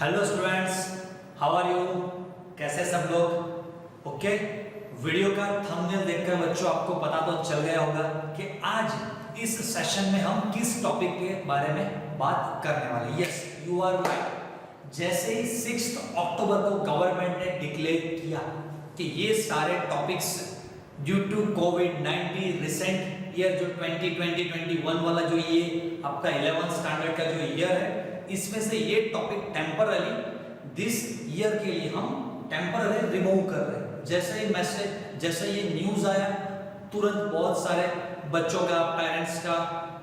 Hello students, how are you? कैसे सब लोग? ओके, वीडियो का थंबनेल देखकर बच्चों आपको पता तो चल गया होगा कि आज इस सेशन में हम किस टॉपिक के बारे में बात करने वाले। Yes, you are right. जैसे ही 6 अक्टूबर को गवर्नमेंट ने डिक्लेयर किया कि ये सारे टॉपिक्स ड्यू टू कोविड-19 रिसेंट ईयर जो 2020-21 वाला जो ये आपका 11th स्टैंडर्ड का जो ईयर है, इसमें से ये टॉपिक टेम्पररी दिस ईयर के लिए हम टेम्पररी रिमूव कर रहे हैं। जैसे ही मैसेज, जैसे ये न्यूज़ आया, तुरंत बहुत सारे बच्चों का, पेरेंट्स का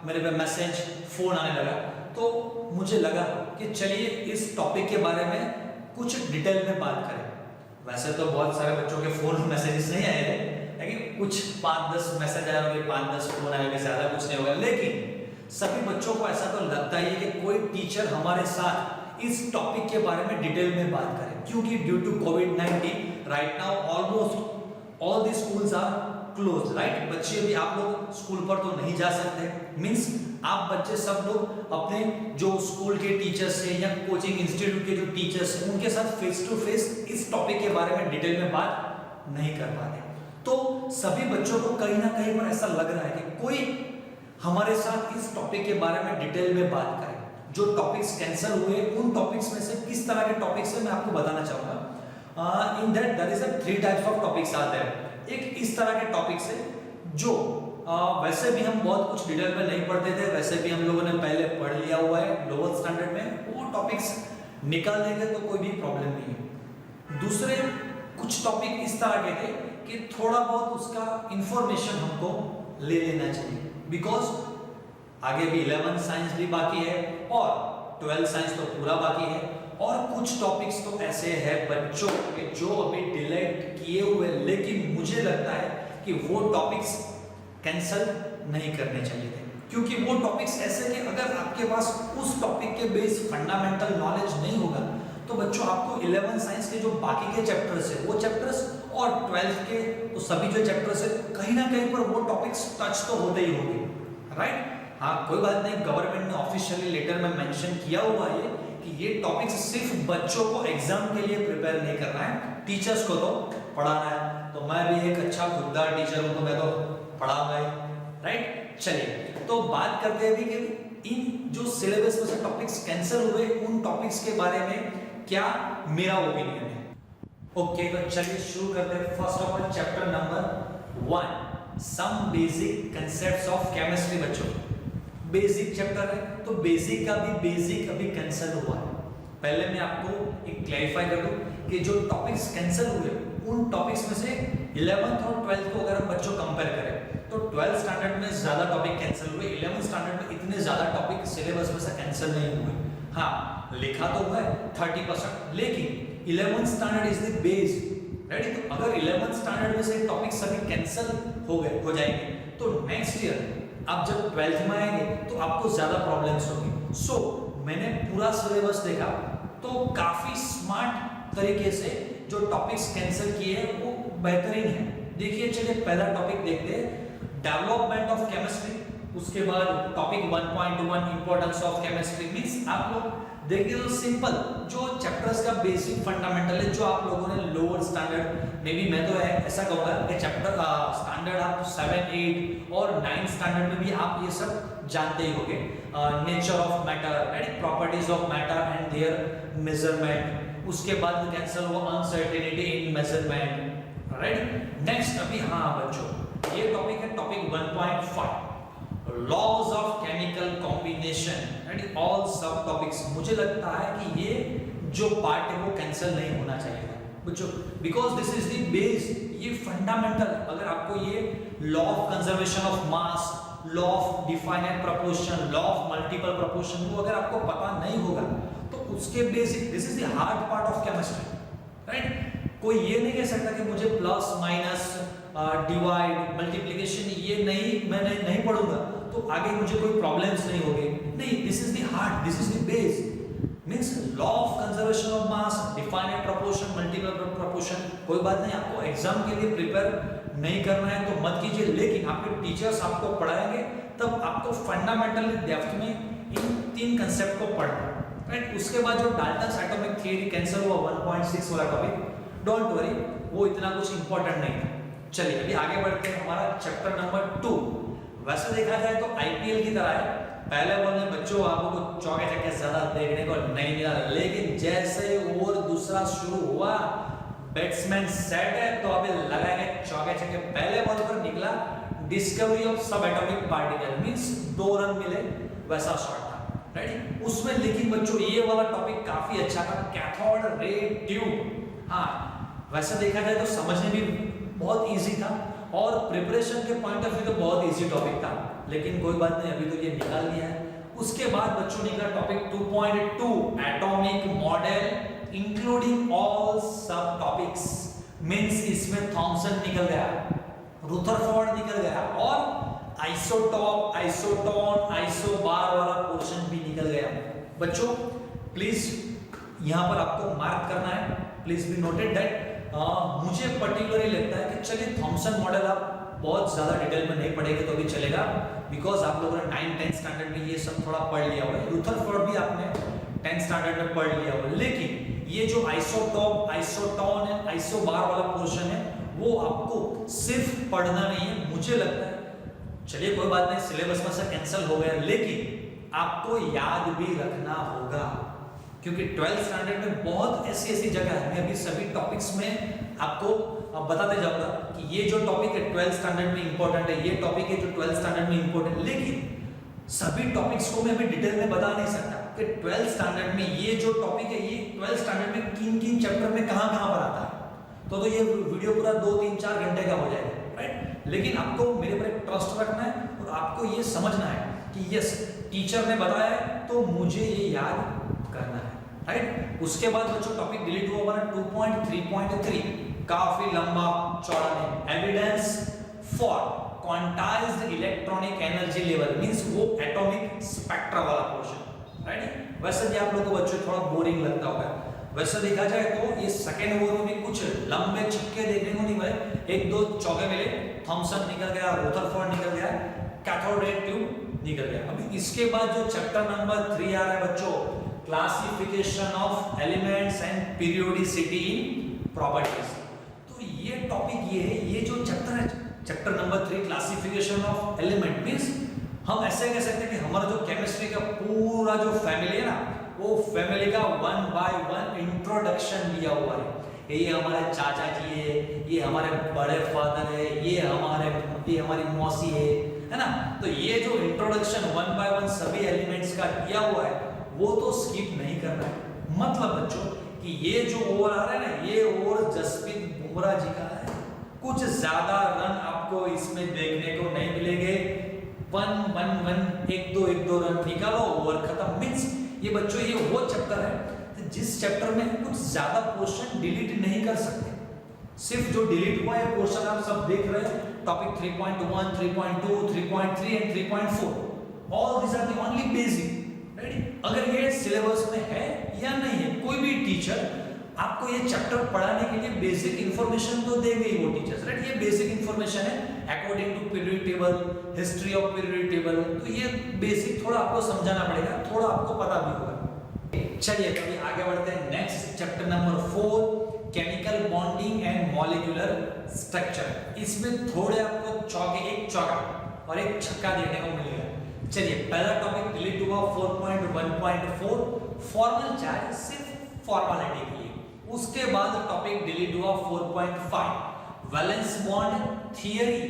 मेरे पे मैसेज, फोन आने लगा। तो मुझे लगा कि चलिए इस टॉपिक के बारे में कुछ डिटेल में बात करें। वैसे तो बहुत सारे बच्चों के फोन मैसेजेस नहीं आए थे, लेकिन कुछ 5-10 मैसेज आए होंगे, 5-10 फोन आए होंगे, ज़्यादा कुछ नहीं होगा। लेकिन सभी बच्चों को ऐसा तो लगता ही है कि कोई टीचर हमारे साथ इस टॉपिक के बारे में डिटेल में बात करें, क्योंकि ड्यू टू कोविड-19 right now almost all the schools are close, right. बच्चे भी, आप लोग स्कूल पर तो नहीं जा सकते, मींस आप बच्चे सब लोग अपने जो स्कूल के टीचर्स से या कोचिंग इंस्टीट्यूट के जो टीचर्स हैं उनके साथ फेस टू फेस इस टॉपिक के बारे में डिटेल में बात नहीं कर पाते। तो सभी बच्चों को कहीं ना कहीं पर ऐसा लग रहा है कि कोई हमारे साथ इस टॉपिक के बारे में डिटेल में बात करें। जो टॉपिक्स कैंसिल हुए उन टॉपिक्स में से किस तरह के टॉपिक्स है मैं आपको बताना चाहूंगा। In that there is 3 types of topics are there. एक इस तरह के टॉपिक्स है जो वैसे भी हम बहुत कुछ डिटेल में नहीं पढ़ते थे, वैसे भी हम लोगों ने पहले पढ़ लिया हुआ है लोअर स्टैंडर्ड में, वो टॉपिक्स निकाल देंगे तो कोई भी प्रॉब्लम नहीं है। दूसरे कुछ टॉपिक इस तरह के थे कि थोड़ा बहुत उसका इंफॉर्मेशन हमको ले लेना चाहिए, बिकॉज आगे भी 11th साइंस भी बाकी है और 12th साइंस तो पूरा बाकी है। और कुछ टॉपिक्स तो ऐसे हैं बच्चों के जो अभी डिलीट किए हुए, लेकिन मुझे लगता है कि वो टॉपिक्स कैंसिल नहीं करने चाहिए थे, क्योंकि वो टॉपिक्स ऐसे कि अगर आपके पास उस टॉपिक के बेस फंडामेंटल नॉलेज नहीं होगा तो बच्चों आपको 11th साइंस के जो बाकी के चैप्टर्स है वो चैप्टर्स और 12th के तो सभी जो चैप्टर्स है कहीं ना कहीं पर वो टॉपिक्स टच तो होते ही होंगे, राइट। हाँ, कोई बात नहीं, गवर्नमेंट ने ऑफिशियली लेटर में मेंशन किया हुआ है कि ये टॉपिक्स सिर्फ बच्चों को एग्जाम के लिए प्रिपेयर नहीं करना है, टीचर्स को तो पढ़ाना है। तो मैं भी एक अच्छा खुददार टीचर हूं, तो मैं तो पढ़ाऊंगा ही, राइट। चलिए, तो बात करते हैं कि इन जो सिलेबस में से टॉपिक्स कैंसिल हुए उन टॉपिक्स के बारे में क्या मेरा ओपिनियन है। ओके, तो चलिए शुरू करते हैं। First of all chapter number 1, some basic concepts of chemistry. बच्चों बेसिक चैप्टर है, तो बेसिक का भी बेसिक अभी कैंसिल हुआ है। पहले मैं आपको एक क्लैरिफाई कर दूं कि जो टॉपिक्स कैंसिल हुए उन टॉपिक्स में से 11th और 12th को अगर हम बच्चों कंपेयर करें तो 12th स्टैंडर्ड में ज्यादा टॉपिक कैंसिल हुए, 11th स्टैंडर्ड में इतने ज्यादा टॉपिक सिलेबस में से कैंसिल नहीं हुए। हाँ, लिखा तो हुआ है 30%, लेकिन 11th standard is the base, right. तो अगर 11th स्टैंडर्ड में से टॉपिक सभी कैंसिल हो जाएंगे तो नेक्स्ट ईयर आप जब 12th में आएंगे तो आपको ज्यादा प्रॉब्लम्स होंगी। सो मैंने पूरा सिलेबस देखा तो काफी स्मार्ट तरीके से जो टॉपिक्स कैंसिल किए हैं वो बेहतरीन है। देखिए, चलिए पहला टॉपिक देखते हैं, डेवलपमेंट ऑफ केमिस्ट्री। उसके बाद topic 1.1 importance of chemistry. Means आप लोग देखिए तो सिंपल जो चैप्टर्स का बेसिक फंडामेंटल है जो आप लोगों ने लोअर स्टैंडर्ड में भी, मैं तो ऐसा कहूंगा कि चैप्टर स्टैंडर्ड आप 7, 8 और 9 स्टैंडर्ड में भी आप ये सब जानते ही होंगे। Nature of matter, right, properties of matter and their measurement. उसके बाद कैंसिल हुआ uncertainty in measurement, right. Next अभी, हाँ बच्चों, ये टॉपिक है topic 1.5 laws of chemical combination, right. All सब टॉपिक्स, मुझे लगता है कि ये जो पार्ट है वो कैंसिल नहीं होना चाहिए था बच्चों, because this is the base, ये फंडामेंटल है। अगर आपको ये law of conservation of mass, law of definite proportion, law of multiple proportion को अगर आपको पता नहीं होगा तो उसके basic, this is the hard part of chemistry, right. कोई ये नहीं कह सकता कि मुझे प्लस माइनस डिवाइड मल्टीप्लिकेशन ये मैं नहीं पढ़ूंगा तो आगे मुझे कोई प्रॉब्लम्स नहीं होगी। नहीं, this is the heart, this is the base. Means law of conservation of mass, definite proportion, multiple proportion, कोई बात नहीं, आपको एग्जाम के लिए प्रिपेयर नहीं करना है तो मत कीजिए, लेकिन आपके टीचर्स आपको पढ़ाएंगे तब आपको फंडामेंटली डेप्थ में इन 3 कंसेप्ट को पढ़ना है, राइट। उसके बाद जो डाल्टन्स एटॉमिक थ्योरी कैंसिल हुआ 1.6 वाला टॉपिक, डोंट वरी वो इतना कुछ इंपॉर्टेंट नहीं था। चलिए अभी आगे बढ़ते हैं, हमारा चैप्टर नंबर 2। वैसे देखा जाए तो आईपीएल की तरह है, पहले बॉल में बच्चों आपको चौके छक्के ज्यादा देखने को नहीं मिला, लेकिन जैसे ओवर दूसरा शुरू हुआ बैट्समैन सेट है तो अभी लगाएंगे चौके छक्के। पहले बॉल पर निकला डिस्कवरी ऑफ सब एटॉमिक पार्टिकल, मींस 2 रन मिले, वैसा शॉट था, राइट। उसमें लेकिन बच्चों ये वाला टॉपिक काफी अच्छा था, कैथोड रे ट्यूब। हाँ वैसे देखा जाए तो समझने भी बहुत इजी था और प्रिपरेशन के पॉइंट ऑफ व्यू तो बहुत इजी टॉपिक था, लेकिन कोई बात नहीं, अभी तो ये निकाल लिया है। उसके बाद बच्चों निकला topic 2.2 atomic model including all सब टॉपिक्स, मींस इसमें थॉमसन निकल गया, रुथरफोर्ड निकल गया और आइसोटॉप, आइसोटोन, आइसोबार वाला पोर्शन भी निकल गया। बच्चों प्लीज यहां पर आपको मार्क करना है, प्लीज बी नोटेड दैट मुझे पर्टिकुलरली लगता है कि चलिए थॉमसन मॉडल आप बहुत ज्यादा डिटेल में नहीं पढ़ेंगे तो भी चलेगा, बिकॉज आप लोगों ने 9-10 स्टैंडर्ड में ये सब थोड़ा पढ़ लिया होगा, रुथरफोर्ड भी आपने 10th स्टैंडर्ड में पढ़ लिया होगा, लेकिन ये जो आइसोटॉप, आइसोटोन एंड आइसोबार वाला पोर्शन है वो आपको सिर्फ पढ़ना नहीं है, मुझे लगता है चलिए कोई बात नहीं सिलेबस में से कैंसिल हो गया, लेकिन आपको याद भी रखना होगा, क्योंकि 12th स्टैंडर्ड में बहुत ऐसी जगह है, मैं अभी सभी टॉपिक्स में आपको बताते जाऊंगा कि ये जो टॉपिक है 12th स्टैंडर्ड में इंपॉर्टेंट है, ये टॉपिक है जो 12th स्टैंडर्ड में इंपॉर्टेंट है, लेकिन सभी टॉपिक्स को मैं अभी डिटेल में बता नहीं सकता कि 12th स्टैंडर्ड में ये जो टॉपिक है ये 12th स्टैंडर्ड में किन चैप्टर में कहां पर आता है, तो ये वीडियो पूरा 2-3-4 घंटे का हो जाएगा, राइट। लेकिन आपको मेरे पर एक ट्रस्ट रखना है और आपको ये समझना है कि यस टीचर ने बताया है तो मुझे ये याद करना है, राइट। उसके बाद बच्चों टॉपिक डिलीट हुआ हमारा 2.3.3, काफी लंबा चौड़ा है, evidence for quantized electronic energy level, means वो एटॉमिक स्पेक्ट्रा वाला पोर्शन, राइट। वैसे भी आप लोगों को बच्चों थोड़ा बोरिंग लगता होगा, वैसे देखा जाए तो ये सेकेंड ओवर में कुछ लंबे छक्के देखने को नहीं मिले, 1-2 चौके मिले, थॉमसन निकल गया, रुथरफोर्ड निकल गया, कैथोड रे ट्यूब निकल गया। अभी इसके बाद जो चैप्टर नंबर 3 आ रहा है बच्चों, classification of elements and periodicity in properties, तो ये टॉपिक ये है, ये जो चैप्टर है chapter number 3 classification of element, means हम ऐसे कह सकते हैं कि हमारा जो केमिस्ट्री का पूरा जो फैमिली है ना, वो फैमिली का 1 बाय 1 इंट्रोडक्शन दिया हुआ है। ये हमारे चाचा जी है, ये हमारे बड़े फादर है, ये हमारी मौसी है ना। तो ये जो इंट्रोडक्शन 1 बाय 1 सभी एलिमेंट्स का दिया हुआ है वो तो स्किप नहीं करना है। मतलब बच्चों कि ये जो ओवर आ रहा है ना, ये ओवर जसप्रीत बुमराह जी का है, कुछ ज्यादा रन आपको इसमें देखने को नहीं मिलेंगे, 1-1-1 1-2 रन निकालो ओवर खत्म। मींस ये बच्चों ये वो चैप्टर है जिस चैप्टर में कुछ ज्यादा पोर्शन डिलीट नहीं कर सकते, सिर्फ जो डिलीट हुआ है पोर्शन आप सब देख रहे हैं, topic 3.1, 3.2, 3.3 and 3.4, all this are the only basic, right. अगर ये सिलेबस में है या नहीं है, कोई भी टीचर आपको ये चैप्टर पढ़ाने के लिए बेसिक इंफॉर्मेशन तो देंगे ही वो टीचर्स, राइट। ये बेसिक इंफॉर्मेशन है according to period table, history of period table, तो ये बेसिक थोड़ा आपको समझाना पड़ेगा, थोड़ा आपको पता भी होगा। चलिए अभी आगे बढ़ते हैं, next chapter number 4 chemical bonding and molecular structure. इसमें थोड़े आपको एक चौका और एक छक्का देखने को मिलेगा। चलिए पहला टॉपिक डिलीट हुआ 4.1.4 फॉर्मल चार्ज, सिर्फ फॉर्मेलिटी के लिए। उसके बाद टॉपिक डिलीट हुआ 4.5 valence bond theory,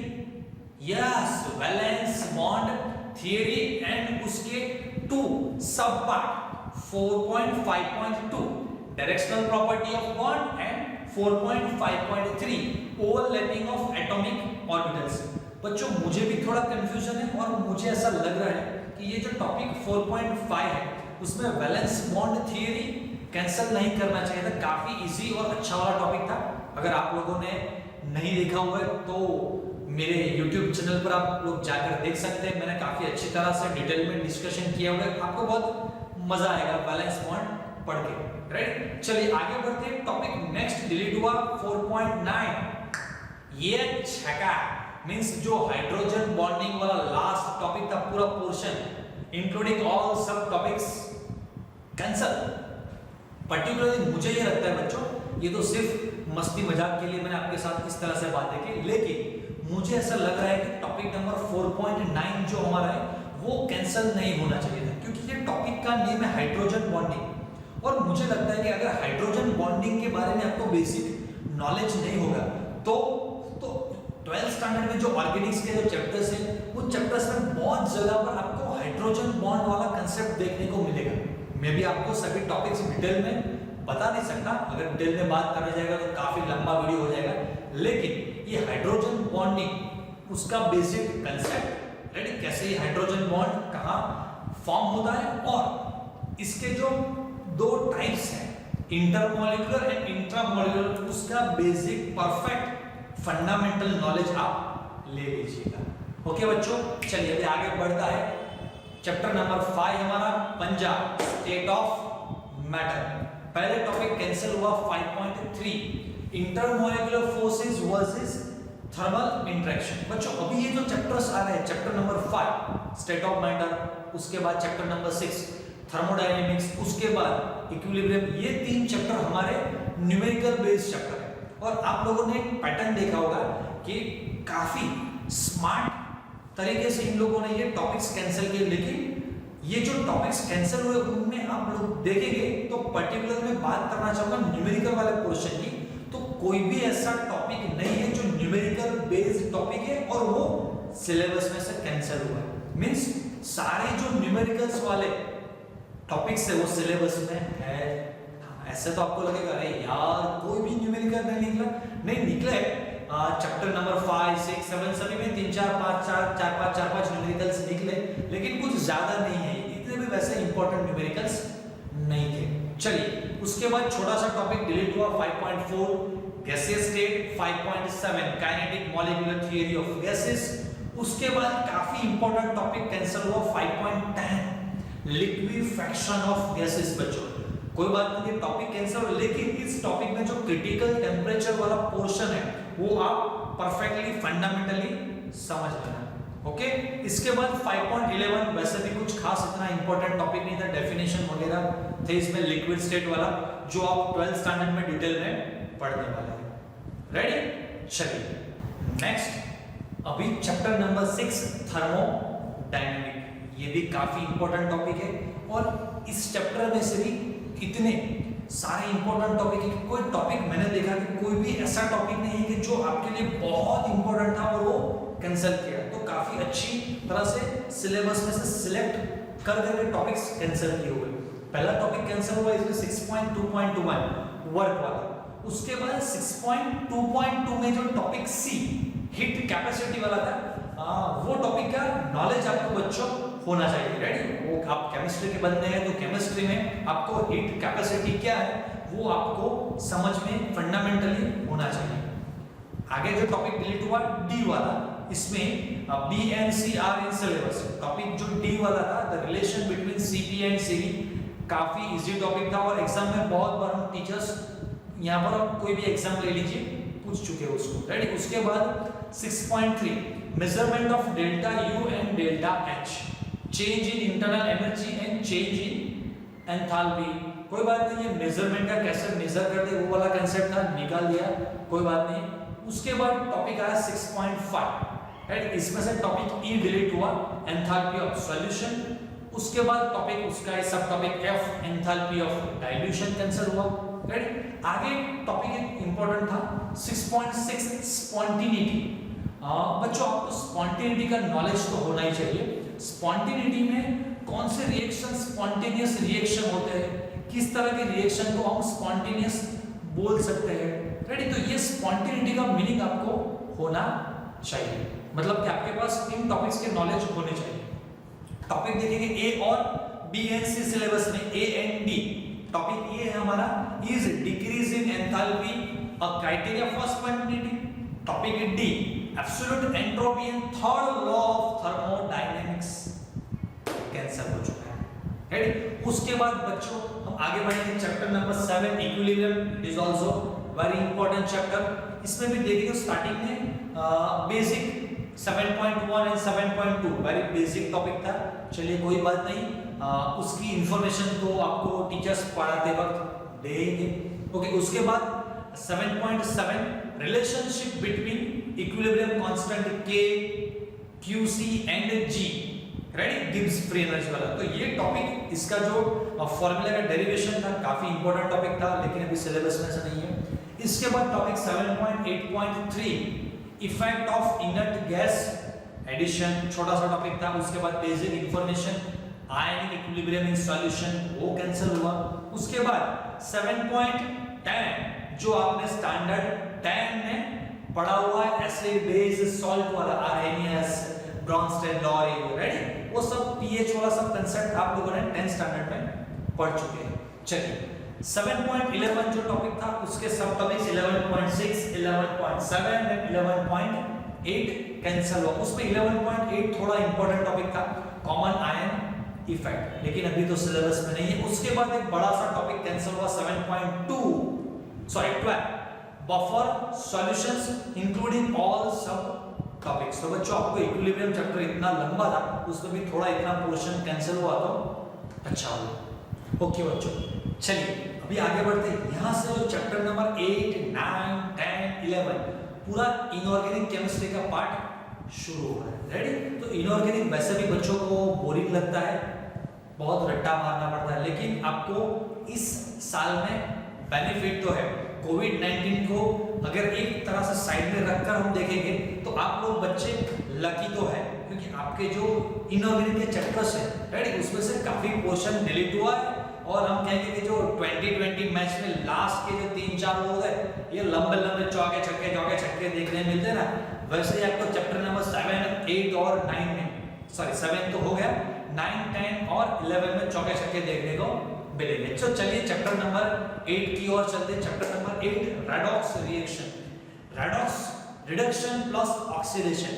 yes valence bond theory and उसके 2 सब part 4.5.2 directional property of bond and 4.5.3 overlapping of atomic orbitals. बच्चों मुझे भी थोड़ा कंफ्यूजन है और मुझे ऐसा लग रहा है कि ये जो टॉपिक 4.5 है उसमें वैलेंस बॉन्ड थियरी कैंसिल नहीं करना चाहिए था, काफी इजी और अच्छा वाला टॉपिक था। अगर आप लोगों ने नहीं देखा हुआ है तो मेरे YouTube चैनल पर आप लोग जाकर देख सकते हैं, मैंने काफी अच्छी तरह से डिटेल में डिस्कशन किया हुआ है, आपको बहुत मजा आएगा वैलेंस बॉन्ड पढ़ के, राइट। चलिए आगे बढ़ते हैं, टॉपिक नेक्स्ट डिलीट हुआ 4.9 ये छक्का, मींस जो हाइड्रोजन बॉन्डिंग वाला लास्ट टॉपिक था, पूरा पोर्शन इंक्लूडिंग ऑल सब टॉपिक्स कैंसर पर्टिकुलरली मुझे ये लगता है बच्चों, ये तो सिर्फ मस्ती मजाक के लिए मैंने आपके साथ इस तरह से बातें की, लेकिन मुझे ऐसा लग रहा है कि टॉपिक नंबर 4.9 जो हमारा है वो कैंसिल नहीं होना चाहिए था, क्योंकि ये टॉपिक का नेम है हाइड्रोजन बॉन्डिंग। और मुझे लगता है कि अगर हाइड्रोजन बॉन्डिंग के बारे में आपको बेसिक नॉलेज नहीं होगा तो 12th स्टैंडर्ड में जो ऑर्गेनिक्स के जो चैप्टर्स हैं उन चैप्टर्स में बहुत जगह पर आपको हाइड्रोजन बॉन्ड वाला कंसेप्ट देखने को मिलेगा। मैं भी आपको सभी टॉपिक्स डिटेल में बता नहीं सकता, अगर डिटेल में बात करना जाएगा तो काफी लंबा वीडियो हो जाएगा, लेकिन ये हाइड्रोजन बॉन्डिंग उसका बेसिक कंसेप्ट रेडी, कैसे ये हाइड्रोजन बॉन्ड कहाँ फॉर्म होता है और इसके जो दो टाइप्स हैं इंटरमॉलिक्यूलर एंड इंट्रामॉलिक्यूलर, उसका बेसिक परफेक्ट फंडामेंटल नॉलेज आप ले लीजिएगा। ओके बच्चों, चलिए अभी आगे बढ़ता है। चैप्टर नंबर 5 हमारा पंजा स्टेट ऑफ मैटर। पहले टॉपिक कैंसिल हुआ 5.3 intermolecular forces versus thermal interaction. बच्चों अभी ये जो चैप्टर्स आ रहे हैं, chapter number 5 state of matter, उसके बाद चैप्टर नंबर 6 थर्मोडायनेमिक्स, उसके बाद इक्विलिब्रियम, ये 3 चैप्टर हमारे न्यूमेरिकल बेस्ड चैप्टर है। और आप लोगों ने एक पैटर्न देखा होगा कि काफी स्मार्ट तरीके से इन लोगों ने ये टॉपिक्स कैंसिल किए, लेकिन ये जो टॉपिक्स कैंसिल हुए उनमें आप लोग देखेंगे तो पर्टिकुलर में बात करना चाहूंगा न्यूमेरिकल वाले पोर्शन की, तो कोई भी ऐसा टॉपिक नहीं है जो न्यूमेरिकल बेस्ड टॉपिक है और वो सिलेबस में से कैंसिल हुआ है। मींस सारे जो न्यूमेरिकल्स वाले टॉपिक्स है वो सिलेबस में है। ऐसे तो आपको लगेगा अरे यार कोई भी न्यूमेरिकल नहीं निकला है। चैप्टर नंबर 5, 6, 7 सभी में 3, 4, 5 न्यूमेरिकल्स निकले, लेकिन कुछ ज्यादा नहीं है, इतने भी वैसे इंपॉर्टेंट न्यूमेरिकल्स नहीं थे। चलिए उसके बाद छोटा सा टॉपिक डिलीट हुआ 5.4 gaseous state, 5.7 kinetic molecular theory of gases. उसके बाद काफी इंपॉर्टेंट टॉपिक कैंसिल हुआ 5.10 लिक्विफैक्शन ऑफ गैसेस। बच्चों कोई बात नहीं, टॉपिक कैंसिल, लेकिन इस टॉपिक में जो क्रिटिकल टेम्परेचर वाला पोर्शन है वो आप परफेक्टली फंडामेंटली समझ लेना। ओके, इसके बाद 5.11 वैसे भी कुछ खास इतना इंपॉर्टेंट टॉपिक नहीं था, डेफिनेशन वगैरह थे इसमें लिक्विड स्टेट वाला, जो आप 12th स्टैंडर्ड में डिटेल में पढ़ने वाले हैं। रेडी, चलिए नेक्स्ट अभी चैप्टर नंबर 6 थर्मोडायनेमिक। ये भी काफी इंपॉर्टेंट टॉपिक है और इस चैप्टर में से भी इतने सारे इंपॉर्टेंट टॉपिक है कि कोई टॉपिक मैंने देखा कि कोई भी ऐसा टॉपिक नहीं है कि जो आपके लिए बहुत इंपॉर्टेंट था और वो कैंसिल किया। तो काफी अच्छी तरह से सिलेबस में से सिलेक्ट कर करके टॉपिक्स कैंसिल किए हुए। पहला टॉपिक कैंसिल हुआ इसमें 6.2.1 वर्क वाला। उसके बाद 6.2.2 में जो टॉपिक सी हीट कैपेसिटी वाला था, वो टॉपिक का नॉलेज आपको बच्चों होना चाहिए। रेडी, वो आप केमिस्ट्री के बंदे हैं तो केमिस्ट्री में आपको हीट कैपेसिटी क्या है वो आपको समझ में फंडामेंटली होना चाहिए। आगे जो टॉपिक डिलीट हुआ डी वाला, इसमें BNCR इन सिलेबस टॉपिक जो डी वाला था, the relation between CP and CV, काफी इजी टॉपिक था और एग्जाम में बहुत बार हम टीचर्स यहाँ पर कोई भी एग्जाम ले लीजिए पूछ चुके हो उसको। रेडी, उसके बाद 6.3 measurement of delta U and delta H, change in internal energy and change in enthalpy. कोई बात नहीं, ये मेजरमेंट का कैसे मेजर करते वो वाला कांसेप्ट था, निकाल दिया, कोई बात नहीं। उसके बाद टॉपिक आया 6.5, राइट, इसमें से टॉपिक ई डिलीट हुआ, एंथैल्पी ऑफ सॉल्यूशन। उसके बाद टॉपिक उसका सब topic F, enthalpy of dilution cancel हुआ। राइट, आगे टॉपिक एक इंपॉर्टेंट था 6.6 स्पॉन्टेनिटी। बच्चों आपको स्पॉन्टेनिटी का नॉलेज तो होना ही चाहिए। स्पॉन्टेनिटी में कौन से रिएक्शन स्पॉन्टेनियस रिएक्शन होते हैं, किस तरह के रिएक्शन को हम स्पॉन्टेनियस बोल सकते हैं। रेडी, तो ये स्पॉन्टेनिटी का मीनिंग आपको होना चाहिए, मतलब कि आपके पास इन टॉपिक्स के नॉलेज होने चाहिए। टॉपिक देखेंगे ए और BNC सिलेबस में A and D। टॉपिक ए है हमारा is decrease in enthalpy a criteria for spontaneity. Topic D absolute entropy and third law of thermodynamics cancel हो चुका है। राइट, उसके बाद बच्चों हम आगे बढ़ेंगे chapter number 7 equilibrium, it is also very important chapter. इसमें भी देखेंगे स्टार्टिंग में basic 7.1 and 7.2 very basic topic था। चलिए कोई बात नहीं, उसकी इंफॉर्मेशन को आपको टीचर्स पढ़ाते वक्त देंगे। ओके, उसके बाद 7.7 relationship between equilibrium constant K, QC and G, ready, Gibbs free energy वाला। तो ये टॉपिक, इसका जो फॉर्मूला का डेरिवेशन था काफी इंपॉर्टेंट टॉपिक था, लेकिन अभी सिलेबस में से नहीं है। इसके बाद topic 7.8.3 effect of inert gas addition, छोटा सा टॉपिक था। उसके बाद basic information ionic equilibrium in solution, वो कैंसिल हुआ। उसके बाद 7.10 जो आपने स्टैंडर्ड 10 में पढ़ा हुआ है, एसिड बेस सॉल्ट वाला, आर्हेनियस, ब्रॉन्स्टेड, लॉरी, रेडी, वो सब पीएच वाला सब कांसेप्ट आप लोगों ने 10 स्टैंडर्ड में पढ़ चुके हैं। चलिए 7.11 जो टॉपिक था उसके सब टॉपिक्स 11.6, 11.7 एंड 11.8 कैंसिल हुआ। उसमें 11.8 थोड़ा इंपॉर्टेंट टॉपिक था, कॉमन आयन इफेक्ट, लेकिन अभी तो सिलेबस में नहीं है। उसके बाद एक बड़ा सा टॉपिक कैंसिल हुआ 12 बफर सॉल्यूशंस इंक्लूडिंग ऑल सब टॉपिक्स। तो बच्चों आपको इक्विलिब्रियम चैप्टर इतना लंबा था, उसमें भी थोड़ा इतना पोर्शन कैंसिल हुआ तो अच्छा हुआ। ओके बच्चों, चलिए अभी आगे बढ़ते हैं। यहाँ से जो चैप्टर नंबर 8, 9, 10, 11 पूरा इनऑर्गेनिक केमिस्ट्री का पार्ट शुरू हो रहा है, रेडी। तो इनऑर्गेनिक वैसे भी बच्चों को बोरिंग लगता है, बहुत रट्टा मारना पड़ता है, लेकिन आपको इस साल में बेनिफिट तो है। कोविड-19 को अगर एक तरह से साइड में रखकर हम देखेंगे तो आप लोग बच्चे लकी तो है, क्योंकि आपके जो इनऑर्गेनिक के चैप्टर्स हैं, रेडी, उसमें से काफी पोर्शन डिलीट हुआ है। और हम कहेंगे कि जो 2020 मैच में लास्ट के जो 3-4 लोग हैं, ये लंबे लंबे चौके छक्के देखने मिलते हैं ना, वैसे ही आपको चैप्टर नंबर 7, 8 और 9 में, सॉरी 7 तो हो गया, 9, 10 और 11 में चौके छक्के देखने को मिलेंगे। तो चलिए चैप्टर नंबर 8 की ओर चलते हैं। Chapter number 8 redox reaction, redox reduction plus oxidation.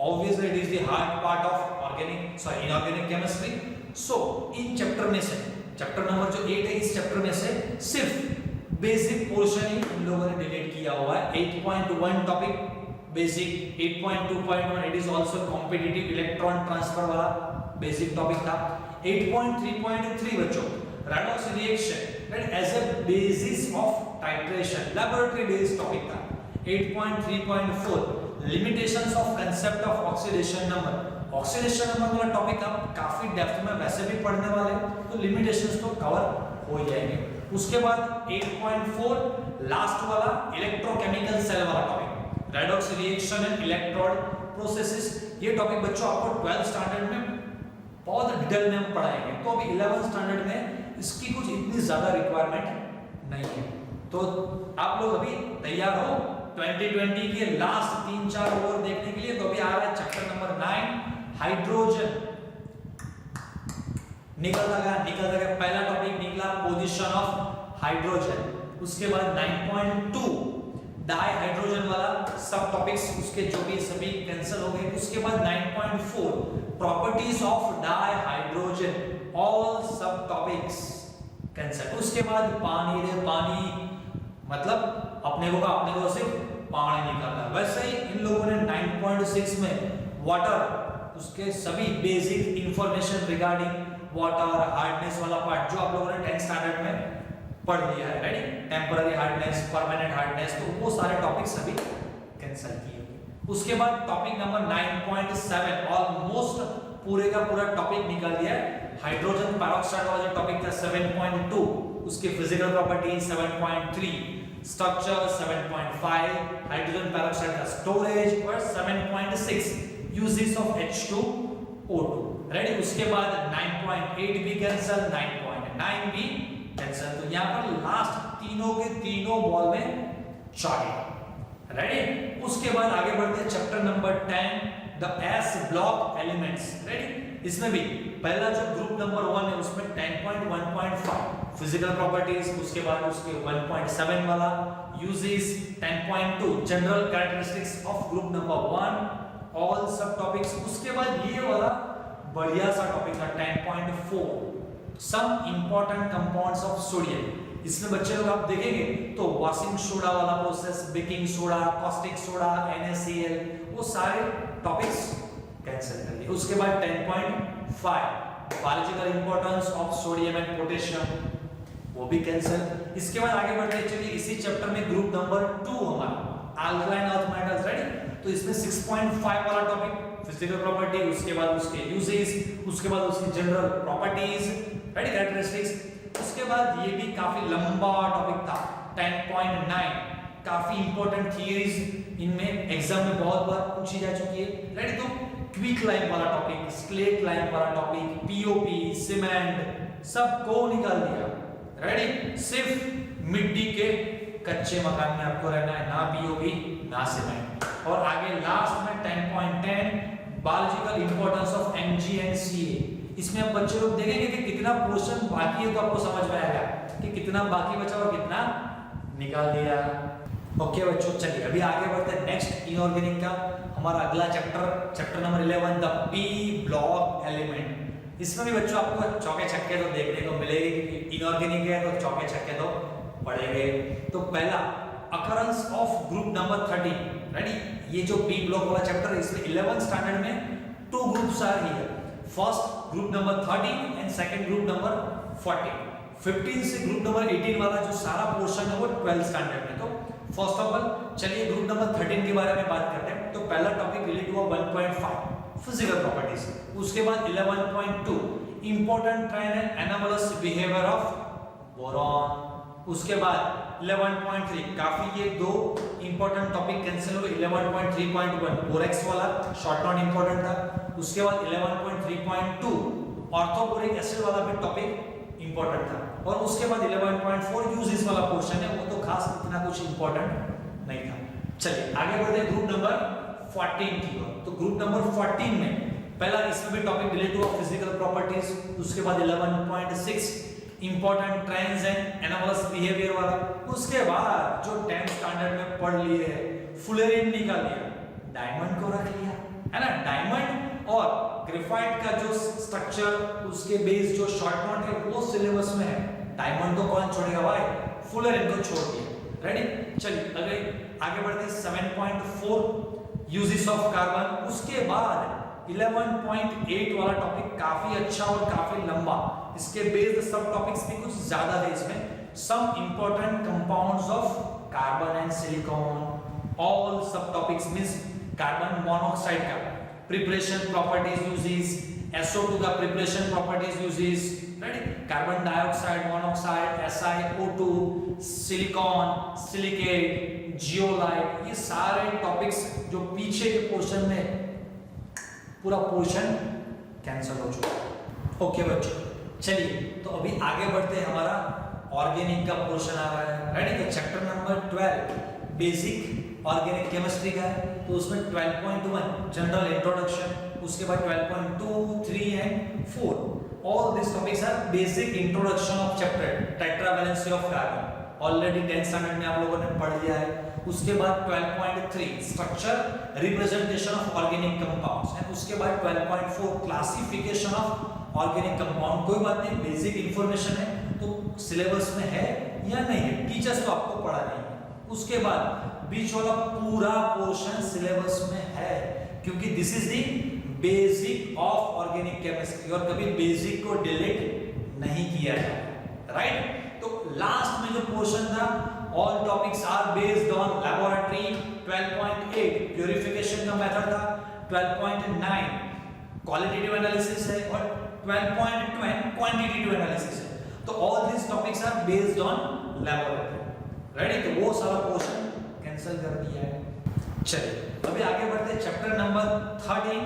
Obviously it is the hard part of inorganic chemistry. So in chapter में से चैप्टर नंबर जो 8 है, इस चैप्टर में से सिर्फ बेसिक पोर्शन ही इन लोगों ने डिलीट किया हुआ है। 8.1 topic basic, 8.2.1 it is also competitive electron transfer वाला बेसिक टॉपिक था। 8.3.3 बच्चों redox reaction as a basis of titration, laboratory based topic था। 8.3.4 limitations of concept of oxidation number, oxidation number वाला टॉपिक आप काफी डेप्थ में वैसे भी पढ़ने वाले हैं, तो लिमिटेशंस तो कवर हो जाएंगे। उसके बाद 8.4 लास्ट वाला इलेक्ट्रोकेमिकल सेल वाला topic, redox reaction and electrode processes. ये टॉपिक बच्चों आपको 12th स्टैंडर्ड में बहुत डिटेल में हम पढ़ाएंगे, तो अभी 11th स्टैंडर्ड में इसकी कुछ इतनी ज्यादा रिक्वायरमेंट नहीं है। तो आप लोग अभी तैयार हो 2020 के लास्ट 3-4 ओवर देखने के लिए। तो अभी आ रहा है चैप्टर नंबर 9 हाइड्रोजन। निकलता गया पहला टॉपिक निकला पोजीशन ऑफ हाइड्रोजन। उसके बाद 9.2 डाई हाइड्रोजन वाला सब टॉपिक्स उसके जो भी सभी कैंसिल हो गए। उसके बाद 9.4 properties of di hydrogen, all सब टॉपिक्स कैंसिल। उसके बाद पानी मतलब अपने को सिर्फ पानी निकालना। वैसे ही इन लोगों ने 9.6 में वाटर, उसके सभी basic information regarding water hardness वाला पार्ट जो आप लोगों ने 10th स्टैंडर्ड में पढ़ लिया है, ready, temporary hardness, permanent hardness, तो वो सारे टॉपिक्स सभी कैंसिल किए। उसके बाद टॉपिक नंबर 9.7 ऑलमोस्ट पूरे का पूरा टॉपिक निकाल दिया है। हाइड्रोजन पेरोक्साइड वाला जो टॉपिक था 7.2, उसके physical property 7.3, structure 7.5, hydrogen peroxide का स्टोरेज और 7.6 यूजेस ऑफ H2O2, रेडी। उसके बाद 9.8 भी कैंसिल, 9.9 भी कैंसिल। तो यहाँ पर लास्ट तीनों के तीनों बॉल में चार्ट, रेडी। उसके बाद आगे बढ़ते हैं chapter number 10 the S block elements, ready. इसमें भी पहला जो ग्रुप नंबर 1 है उसमें 10.1.5 फिजिकल प्रॉपर्टीज, उसके बाद उसके 1.7 वाला uses, 10.2 general characteristics of group number 1, all सब टॉपिक्स। उसके बाद ये वाला बढ़िया सा टॉपिक था 10.4 some important compounds of sodium. इसमें बच्चे लोग आप देखेंगे तो वॉशिंग सोडा वाला process, baking soda, caustic soda, NaCl, वो सारे टॉपिक्स कैंसिल कर दिए। उसके बाद 10.5 biological importance of sodium and potassium, वो भी कैंसिल। इसके बाद आगे बढ़ते हैं, चलिए इसी चैप्टर में ग्रुप नंबर 2 हमारा अल्कलाइन अर्थ मेटल्स, रेडी। तो इसमें 6.5 वाला टॉपिक फिजिकल प्रॉपर्टी, उसके बाद उसके यूजेस, उसके बाद उसकी जनरल प्रॉपर्टीज, रेडी, कैरेक्टरिस्टिक्स। उसके बाद ये भी काफी लंबा टॉपिक था 10.9, काफी इंपॉर्टेंट थियरीज इनमें एग्जाम में बहुत बार पूछी जा चुकी है, रेडी। तो क्विक लाइम वाला टॉपिक, स्लेट लाइम वाला टॉपिक, पीओपी, सीमेंट, सबको निकाल दिया, रेडी। सिर्फ मिट्टी के कच्चे मकान में आपको रहना है, ना पीओपी ना सीमेंट। और आगे लास्ट में 10.10 biological importance of MG and CA. इसमें अब बच्चे लोग देखेंगे कि कितना पोर्शन बाकी है, तो आपको समझ में आएगा कि कितना बाकी बचा और कितना निकाल दिया। ओके बच्चों, चलिए अभी आगे बढ़ते हैं नेक्स्ट इनऑर्गेनिक का हमारा अगला chapter number 11, the P block element. इसमें भी बच्चों आपको चौके छक्के तो देखने को मिलेंगे, इनऑर्गेनिक है तो चौके छक्के तो पड़ेंगे। तो पहला occurrence of group number 13, ready. ये जो पी ब्लॉक वाला चैप्टर है, इसमें 11th स्टैंडर्ड में 2 ग्रुप्स आ रही है, first group number 13 and second group number 14। 15 से ग्रुप नंबर 18 वाला जो सारा पोर्शन है वो 12th स्टैंडर्ड में। तो फर्स्ट ऑफ ऑल चलिए ग्रुप नंबर 13 के बारे में बात करते हैं। तो पहला टॉपिक रिलेटेड हुआ 1.5 फिजिकल प्रॉपर्टीज, उसके बाद 11.2 important train and anomalous behaviour of boron, उसके बाद 11.3 काफी ये 2 इंपॉर्टेंट टॉपिक कैंसिल हुए। 11.3.1 बोरेक्स वाला शॉर्ट नोट इंपॉर्टेंट था, उसके बाद 11.3.2 ऑर्थोबोरिक एसिड वाला भी टॉपिक इंपॉर्टेंट था, और उसके बाद 11.4 यूजेस वाला पोर्शन है, वो तो खास इतना कुछ इंपॉर्टेंट नहीं था। चलिए आगे बढ़ते हैं ग्रुप नंबर 14 की ओर। तो ग्रुप नंबर 14 में पहला इसमें भी टॉपिक रिलेटेड हुआ फिजिकल प्रॉपर्टीज, उसके बाद 11.6 important trends and anomalous behaviour वाला, उसके बाद जो 10th स्टैंडर्ड में पढ़ लिए है फुलेरिन निकाल लिया, डायमंड को रख लिया, है ना। डायमंड और ग्रेफाइट का जो स्ट्रक्चर, उसके बेस जो शॉर्ट नोट है वो सिलेबस में है। डायमंड को कौन छोड़ेगा भाई, फुलेरिन को छोड़ दिया, रेडी। चलिए आगे बढ़ते हैं 7.4 यूजेस ऑफ कार्बन, उसके बाद 11.8 वाला टॉपिक काफी अच्छा और काफी लंबा, इसके बेस्ड सब टॉपिक्स भी कुछ ज्यादा थे इसमें। Some important compounds of carbon and silicon, all सब टॉपिक्स मींस कार्बन मोनोऑक्साइड का प्रिपरेशन प्रॉपर्टीज यूजेस, SO2 का preparation properties uses, ready. Carbon dioxide, monoxide, SiO2, silicon, silicate, zeolite, ये सारे टॉपिक्स जो पीछे के पोर्शन में पूरा पोर्शन कैंसिल हो चुका है। ओके बच्चों, चलिए तो अभी आगे बढ़ते हैं, हमारा ऑर्गेनिक का पोर्शन आ रहा है, रेडी। तो chapter number 12 basic organic chemistry का है, तो उसमें 12.1 जनरल इंट्रोडक्शन, उसके बाद 12.2, 3 and 4 all these topics are basic introduction of chapter tetravalency of carbon, already 10th standard में आप लोगों ने पढ़ लिया है। उसके बाद 12.3 structure representation of organic compounds है, उसके बाद 12.4 क्लासिफिकेशन ऑफ ऑर्गेनिक कंपाउंड। कोई बात नहीं, बेसिक इंफॉर्मेशन है तो सिलेबस में है या नहीं है, टीचर्स तो आपको पढ़ा नहीं है। उसके बाद बीच वाला पूरा पोर्शन सिलेबस में है, क्योंकि this is the basic of organic chemistry, और कभी बेसिक को डिलीट नहीं किया जाता, राइट। तो लास्ट में जो पोर्शन था all topics are based on laboratory, 12.8 purification का मेथड था, 12.9 क्वालिटेटिव एनालिसिस है, और 12.10 क्वांटिटेटिव एनालिसिस है। तो all this topics are based on laboratory, ready. तो वो सारा पोर्शन कैंसिल कर दिया है। चलिए अभी आगे बढ़ते हैं, चैप्टर नंबर 13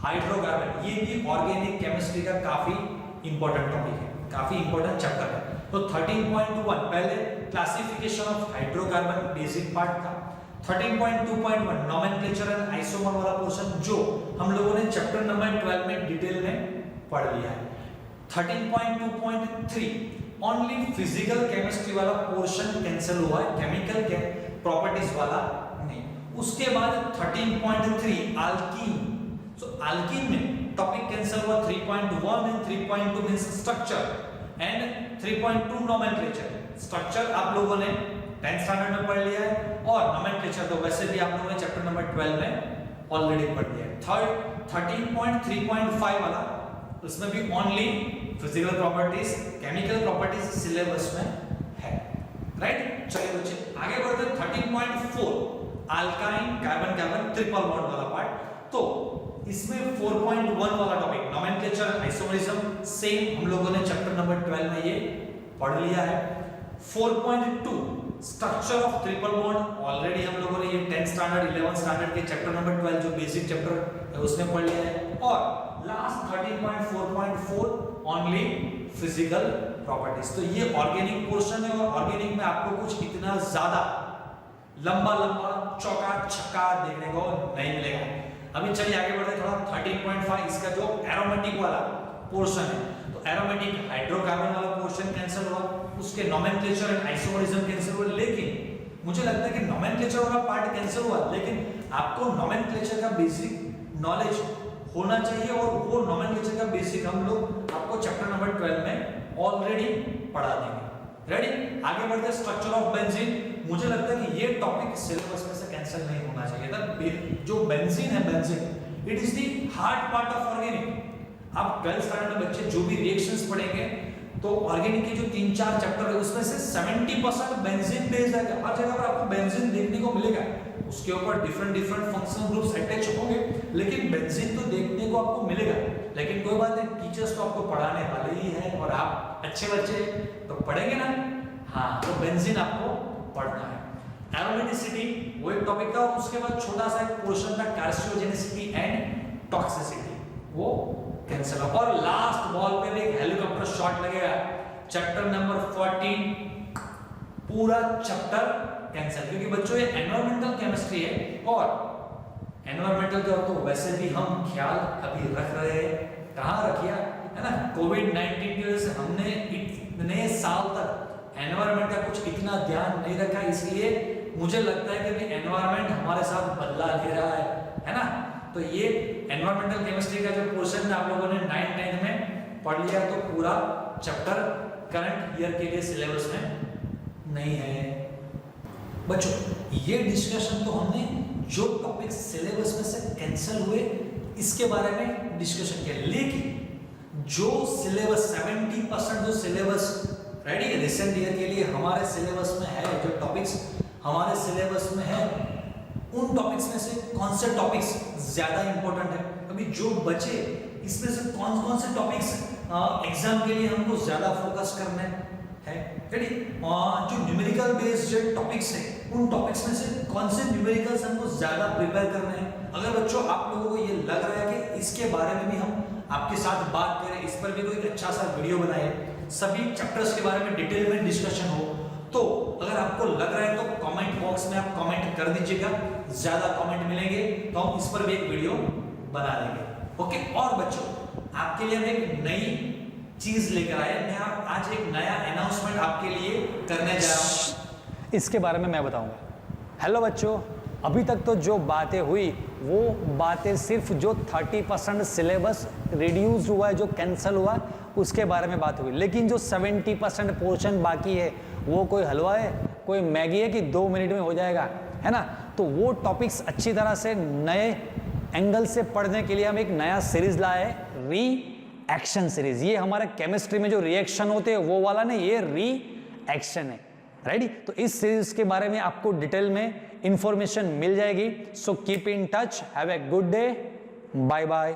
हाइड्रोकार्बन। ये भी ऑर्गेनिक केमिस्ट्री का काफी इंपॉर्टेंट टॉपिक है, काफी इंपॉर्टेंट चैप्टर है। तो 13.1 पहले classification of hydrocarbon basic part था। 13.2.1 नोमेनक्लेचर एंड आइसोमर वाला पोर्शन जो हम लोगों ने चैप्टर नंबर 12 में डिटेल में पढ़ लिया है। 13.2.3 ओनली फिजिकल केमिस्ट्री वाला पोर्शन कैंसिल हुआ है, केमिकल के प्रॉपर्टीज वाला नहीं। उसके बाद 13.3 अल्कीन, सो अल्कीन में टॉपिक कैंसिल हुआ। 3.1 and 3.2 means structure and 3.2 nomenclature. Structure आप लोगों ने 10th स्टैंडर्ड में पढ़ लिया है, और नोमेनक्लेचर तो वैसे भी आप लोगों ने चैप्टर नंबर 12 में ऑलरेडी पढ़ लिया है। 13.3.5 वाला उसमें भी only physical properties, chemical properties syllabus में है, राइट। चलिए बच्चे आगे बढ़ते हैं 13.4 alkyne carbon carbon triple bond वाला पार्ट। तो इसमें 4.1 वाला टॉपिक नोमेनक्लेचर आइसोमरिज्म सेम हम लोगों ने चैप्टर नंबर 12 में ये पढ़ लिया है। 4.2 structure of triple bond already हम लोगों ने ये 10th स्टैंडर्ड 11th स्टैंडर्ड के चैप्टर नंबर 12 जो बेसिक चैप्टर है उसमें पढ़ लिया है। और लास्ट 13.4.4 ओनली फिजिकल प्रॉपर्टीज। तो ये ऑर्गेनिक पोर्शन है और ऑर्गेनिक में आपको कुछ इतना ज्यादा लंबा लंबा चौका छक्का देखने को नहीं मिलेगा। अभी चलिए आगे बढ़ते थोड़ा 13.5 इसका जो एरोमेटिक वाला पोर्शन है। तो एरोमेटिक हाइड्रोकार्बन वाला पोर्शन कैंसिल हुआ, उसके नोमेनक्लेचर एंड आइसोमरिज्म कैंसिल हुआ। लेकिन मुझे लगता है कि नोमेनक्लेचर वाला पार्ट कैंसिल हुआ, लेकिन आपको नोमेनक्लेचर का बेसिक नॉलेज होना चाहिए और वो नोमेनक्लेचर का बेसिक हम लोग आपको चैप्टर नंबर 12 में ऑलरेडी पढ़ा देंगे। रेडी, आगे बढ़ते हैं स्ट्रक्चर ऑफ बेंजीन। मुझे लगता है कि ये टॉपिक सिलेबस में से कैंसिल नहीं होना चाहिए था। जो बेंजीन है, benzene it is the hard part of organic. आप 12th स्टैंडर्ड में बच्चे जो भी रिएक्शंस पढ़ेंगे तो ऑर्गेनिक के जो 3-4 चैप्टर है उसमें से 70% बेंजीन बेस्ड है। हर जगह पर आपको बेंजीन देखने को मिलेगा, उसके ऊपर डिफरेंट फंक्शनल ग्रुप्स अटैच होंगे, लेकिन बेंजीन तो देखने को आपको मिलेगा। लेकिन कोई बात नहीं, टीचर्स तो आपको पढ़ाने वाले ही हैं और आप अच्छे बच्चे तो पढ़ेंगे ना। हाँ, तो बेंजीन आपको पढ़ना है। एरोमेटिसिटी वो एक टॉपिक था और उसके बाद छोटा सा एक पोर्शन था कार्सिनोजेनिसिटी एंड टॉक्सिसिटी, वो कैंसिल हो। और लास्ट बॉल पे एक हेलीकॉप्टर शॉट लगेगा, चैप्टर नंबर 14 पूरा चैप्टर कैंसिल, क्योंकि बच्चों ये एनवायरमेंटल केमिस्ट्री है और एनवायरमेंटल का तो वैसे भी हम ख्याल अभी रख रहे हैं, कहाँ रखिया है ना। कोविड-19 की वजह से हमने इतने साल तक एनवायरमेंट का कुछ इतना ध्यान नहीं रखा, इसलिए मुझे लगता है कि एनवायरमेंट हमारे साथ बदला ले रहा है ना। तो ये एनवायरमेंटल केमिस्ट्री का जो पोर्शन आप लोगों ने 9th-10th में पढ़ लिया, तो पूरा चैप्टर करंट ईयर के लिए सिलेबस में नहीं है बच्चों। ये डिस्कशन तो हमने जो टॉपिक सिलेबस में से कैंसिल हुए इसके बारे में डिस्कशन किया, लेकिन जो सिलेबस 70% जो सिलेबस रेडी रिसेंट ईयर के लिए हमारे सिलेबस में है, जो टॉपिक्स हमारे सिलेबस में है, उन टॉपिक्स में से कौन से टॉपिक्स ज्यादा इंपॉर्टेंट है। अभी जो बचे इसमें से कौन कौन से टॉपिक्स एग्जाम के लिए हमको ज्यादा फोकस करने हैं, रेडी। जो न्यूमेरिकल बेस्ड टॉपिक्स है उन टॉपिक्स में से कौन से न्यूमेरिकल्स हमको ज्यादा प्रिपेयर करने हैं। अगर बच्चों आप लोगों को ये लग रहा है कि इसके बारे में भी हम आपके साथ बात करें, इस पर भी कोई अच्छा सा वीडियो बनाए, सभी चैप्टर्स के बारे में डिटेल में डिस्कशन हो, तो अगर आपको लग रहा है तो कमेंट बॉक्स में आप कमेंट कर दीजिएगा। ज्यादा कमेंट मिलेंगे तो हम इस पर भी एक वीडियो बना देंगे, ओके। और बच्चों आपके लिए हम एक नई चीज लेकर आए, मैं आज एक नया अनाउंसमेंट आपके लिए करने जा रहा हूं, इसके बारे में मैं बताऊंगा। हेलो बच्चों, अभी तक तो जो बातें हुई वो बातें सिर्फ जो 30% सिलेबस रिड्यूस हुआ है, जो कैंसिल हुआ उसके बारे में बात हुई, लेकिन जो 70% पोर्शन बाकी है वो कोई हलवा है, कोई मैगी है कि 2 मिनट में हो जाएगा, है ना। तो वो टॉपिक्स अच्छी तरह से नए एंगल से पढ़ने के लिए हम एक नया सीरीज लाए हैं, रिएक्शन सीरीज। ये हमारे केमिस्ट्री में जो रिएक्शन होते हैं वो वाला नहीं, ये रिएक्शन है, रेडी। तो इस सीरीज के बारे में आपको डिटेल में इंफॉर्मेशन मिल जाएगी। So keep in touch, have a good day, bye bye.